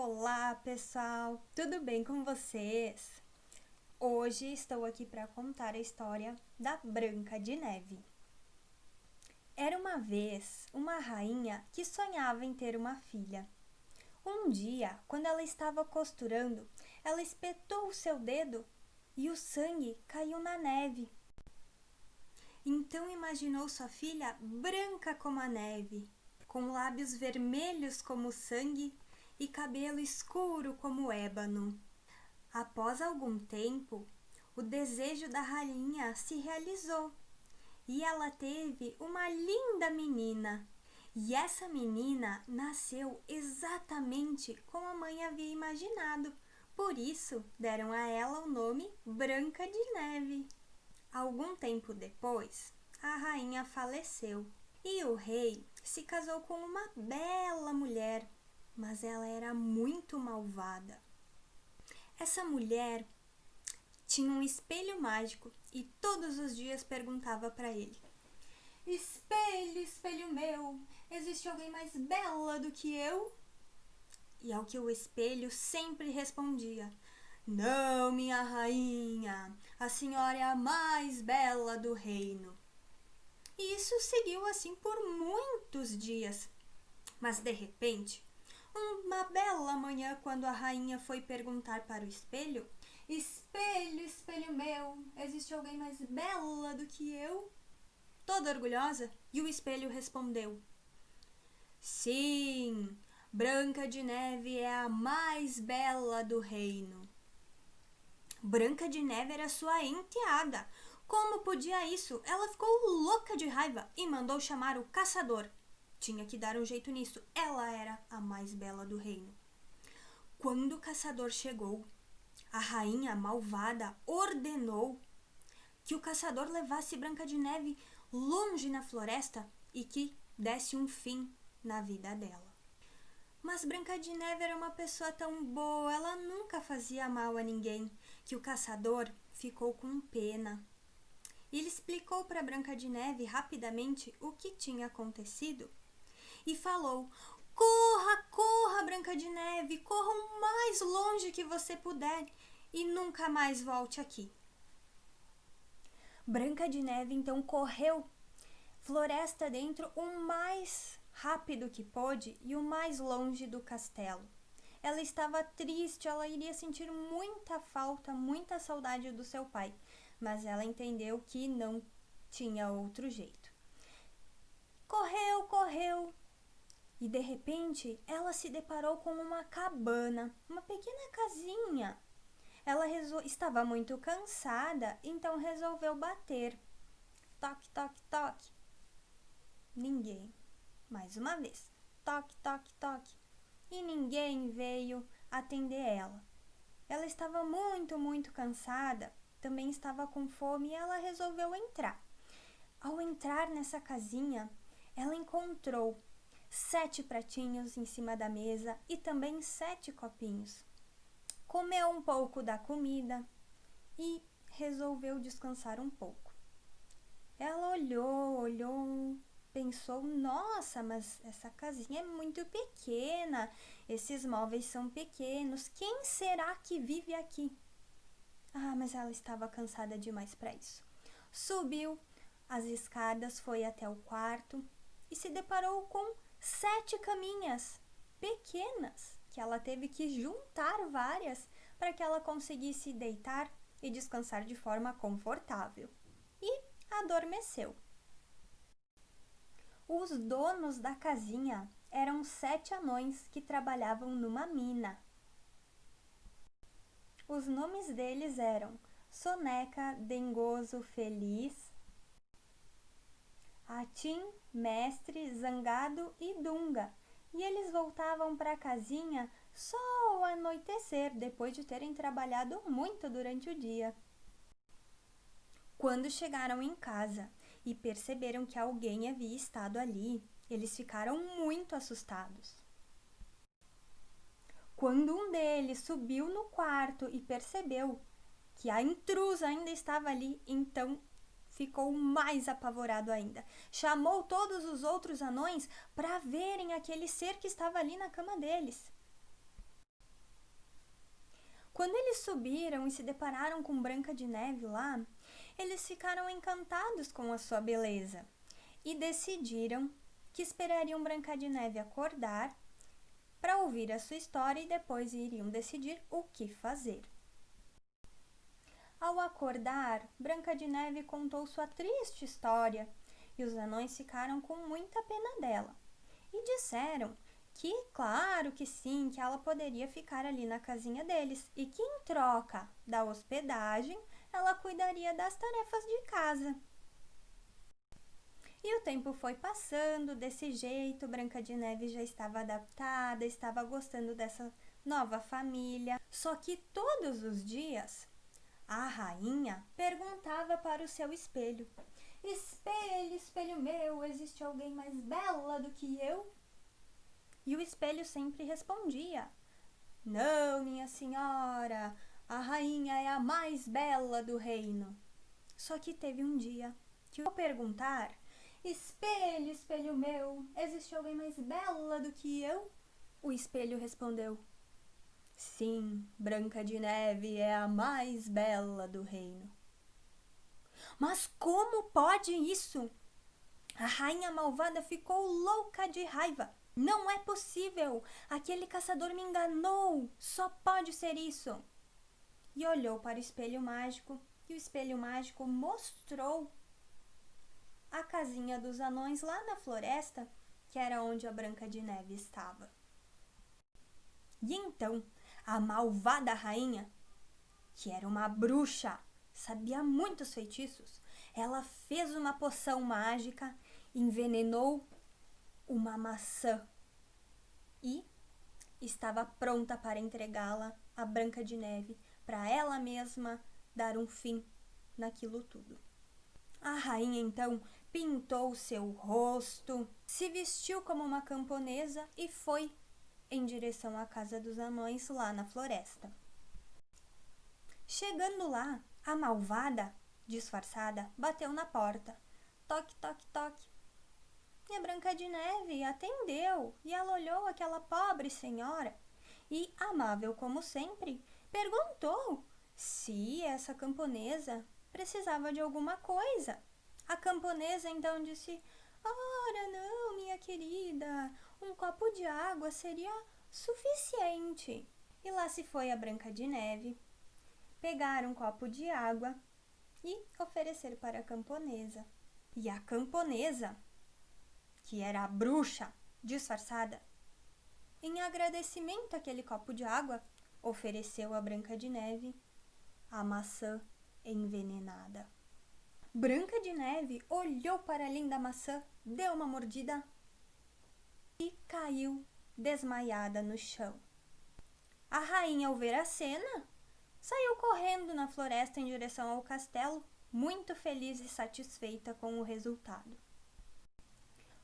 Olá, pessoal! Tudo bem com vocês? Hoje estou aqui para contar a história da Branca de Neve. Era uma vez uma rainha que sonhava em ter uma filha. Um dia, quando ela estava costurando, ela espetou o seu dedo e o sangue caiu na neve. Então imaginou sua filha branca como a neve, com lábios vermelhos como o sangue e cabelo escuro como o ébano. Após algum tempo, o desejo da rainha se realizou e ela teve uma linda menina. E essa menina nasceu exatamente como a mãe havia imaginado. Por isso, deram a ela o nome Branca de Neve. Algum tempo depois, a rainha faleceu e o rei se casou com uma bela mulher, mas ela era muito malvada. Essa mulher tinha um espelho mágico e todos os dias perguntava para ele: Espelho, espelho meu, existe alguém mais bela do que eu? E ao que o espelho sempre respondia: Não, minha rainha, a senhora é a mais bela do reino. E isso seguiu assim por muitos dias. Mas de repente, uma bela manhã, quando a rainha foi perguntar para o espelho: Espelho, espelho meu, existe alguém mais bela do que eu? Toda orgulhosa, e o espelho respondeu: Sim, Branca de Neve é a mais bela do reino. Branca de Neve era sua enteada. Como podia isso? Ela ficou louca de raiva e mandou chamar o caçador. Tinha que dar um jeito nisso. Ela era a mais bela do reino. Quando o caçador chegou, a rainha malvada ordenou que o caçador levasse Branca de Neve longe na floresta e que desse um fim na vida dela. Mas Branca de Neve era uma pessoa tão boa, ela nunca fazia mal a ninguém, que o caçador ficou com pena. Ele explicou para Branca de Neve rapidamente o que tinha acontecido e falou: Corra, corra, Branca de Neve, corra o mais longe que você puder e nunca mais volte aqui. Branca de Neve então correu floresta dentro o mais rápido que pôde e o mais longe do castelo. Ela estava triste, ela iria sentir muita falta, muita saudade do seu pai, mas ela entendeu que não tinha outro jeito. Correu, correu, e de repente ela se deparou com uma cabana, uma pequena casinha. Ela estava muito cansada, então resolveu bater. Toque, toque, toque. Ninguém. Mais uma vez. Toque, toque, toque. E ninguém veio atender ela. Ela estava muito, muito cansada, também estava com fome e ela resolveu entrar. Ao entrar nessa casinha, ela encontrou 7 pratinhos em cima da mesa e também 7 copinhos. Comeu um pouco da comida e resolveu descansar um pouco. Ela olhou, pensou: nossa, mas essa casinha é muito pequena, esses móveis são pequenos, quem será que vive aqui? Ah, mas ela estava cansada demais para isso. Subiu as escadas, foi até o quarto e se deparou com 7 caminhas pequenas, que ela teve que juntar várias para que ela conseguisse deitar e descansar de forma confortável. E adormeceu. Os donos da casinha eram 7 anões que trabalhavam numa mina. Os nomes deles eram Soneca, Dengoso, Feliz, Atim, Mestre, Zangado e Dunga. E eles voltavam para a casinha só ao anoitecer, depois de terem trabalhado muito durante o dia. Quando chegaram em casa e perceberam que alguém havia estado ali, eles ficaram muito assustados. Quando um deles subiu no quarto e percebeu que a intrusa ainda estava ali, então ficou mais apavorado ainda. Chamou todos os outros anões para verem aquele ser que estava ali na cama deles. Quando eles subiram e se depararam com Branca de Neve lá, eles ficaram encantados com a sua beleza e decidiram que esperariam Branca de Neve acordar para ouvir a sua história e depois iriam decidir o que fazer. Ao acordar, Branca de Neve contou sua triste história e os anões ficaram com muita pena dela e disseram que, claro que sim, que ela poderia ficar ali na casinha deles e que, em troca da hospedagem, ela cuidaria das tarefas de casa. E o tempo foi passando desse jeito, Branca de Neve já estava adaptada, estava gostando dessa nova família. Só que todos os dias, a rainha perguntava para o seu espelho: Espelho, espelho meu, existe alguém mais bela do que eu? E o espelho sempre respondia: Não, minha senhora, a rainha é a mais bela do reino. Só que teve um dia que, ao perguntar: Espelho, espelho meu, existe alguém mais bela do que eu? O espelho respondeu: Sim, Branca de Neve é a mais bela do reino. Mas como pode isso? A rainha malvada ficou louca de raiva. Não é possível! Aquele caçador me enganou! Só pode ser isso! E olhou para o espelho mágico, e o espelho mágico mostrou a casinha dos anões lá na floresta, que era onde a Branca de Neve estava. E então, a malvada rainha, que era uma bruxa, sabia muitos feitiços, ela fez uma poção mágica, envenenou uma maçã e estava pronta para entregá-la à Branca de Neve, para ela mesma dar um fim naquilo tudo. A rainha então pintou seu rosto, se vestiu como uma camponesa e foi em direção à casa dos anões lá na floresta. Chegando lá, a malvada, disfarçada, bateu na porta. Toque, toque, toque. E a Branca de Neve atendeu e ela olhou aquela pobre senhora e, amável como sempre, perguntou se essa camponesa precisava de alguma coisa. A camponesa então disse: Ora não, minha querida, um copo de água seria suficiente. E lá se foi a Branca de Neve pegar um copo de água e oferecer para a camponesa. E a camponesa, que era a bruxa disfarçada, em agradecimento àquele copo de água, ofereceu à Branca de Neve a maçã envenenada. Branca de Neve olhou para a linda maçã, deu uma mordida e caiu desmaiada no chão. A rainha, ao ver a cena, saiu correndo na floresta em direção ao castelo, muito feliz e satisfeita com o resultado.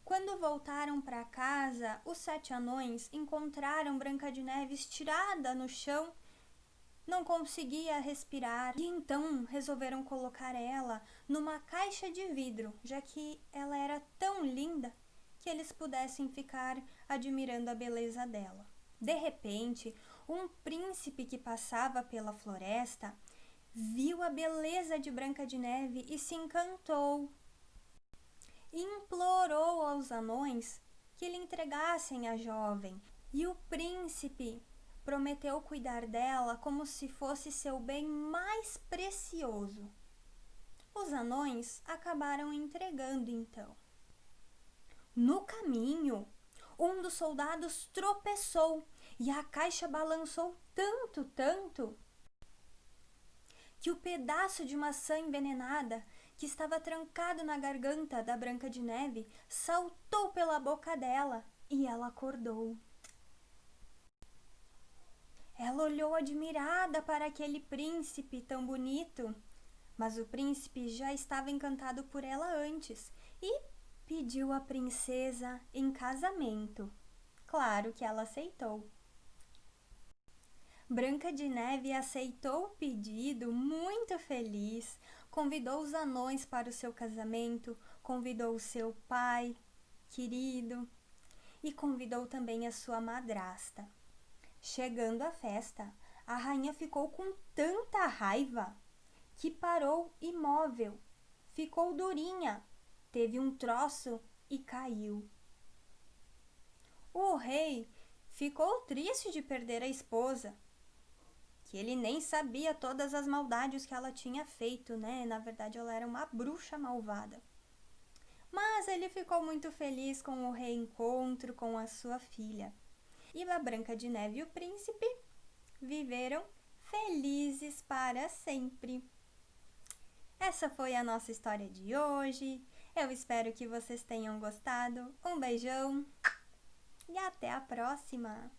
Quando voltaram para casa, os 7 anões encontraram Branca de Neve estirada no chão, não conseguia respirar e então resolveram colocar ela numa caixa de vidro, já que ela era tão linda que eles pudessem ficar admirando a beleza dela. De repente, um príncipe que passava pela floresta viu a beleza de Branca de Neve e se encantou. Implorou aos anões que lhe entregassem a jovem, e o príncipe prometeu cuidar dela como se fosse seu bem mais precioso. Os anões acabaram entregando então. No caminho, um dos soldados tropeçou e a caixa balançou tanto, que o pedaço de maçã envenenada que estava trancado na garganta da Branca de Neve saltou pela boca dela e ela acordou. Ela olhou admirada para aquele príncipe tão bonito, mas o príncipe já estava encantado por ela antes e pediu a princesa em casamento. Claro que ela aceitou. Branca de Neve aceitou o pedido, muito feliz, convidou os anões para o seu casamento, convidou o seu pai querido e convidou também a sua madrasta. Chegando à festa, a rainha ficou com tanta raiva que parou imóvel, ficou durinha, teve um troço e caiu. O rei ficou triste de perder a esposa, que ele nem sabia todas as maldades que ela tinha feito, né? Na verdade, ela era uma bruxa malvada. Mas ele ficou muito feliz com o reencontro com a sua filha. E a Branca de Neve e o príncipe viveram felizes para sempre. Essa foi a nossa história de hoje. Eu espero que vocês tenham gostado. Um beijão e até a próxima!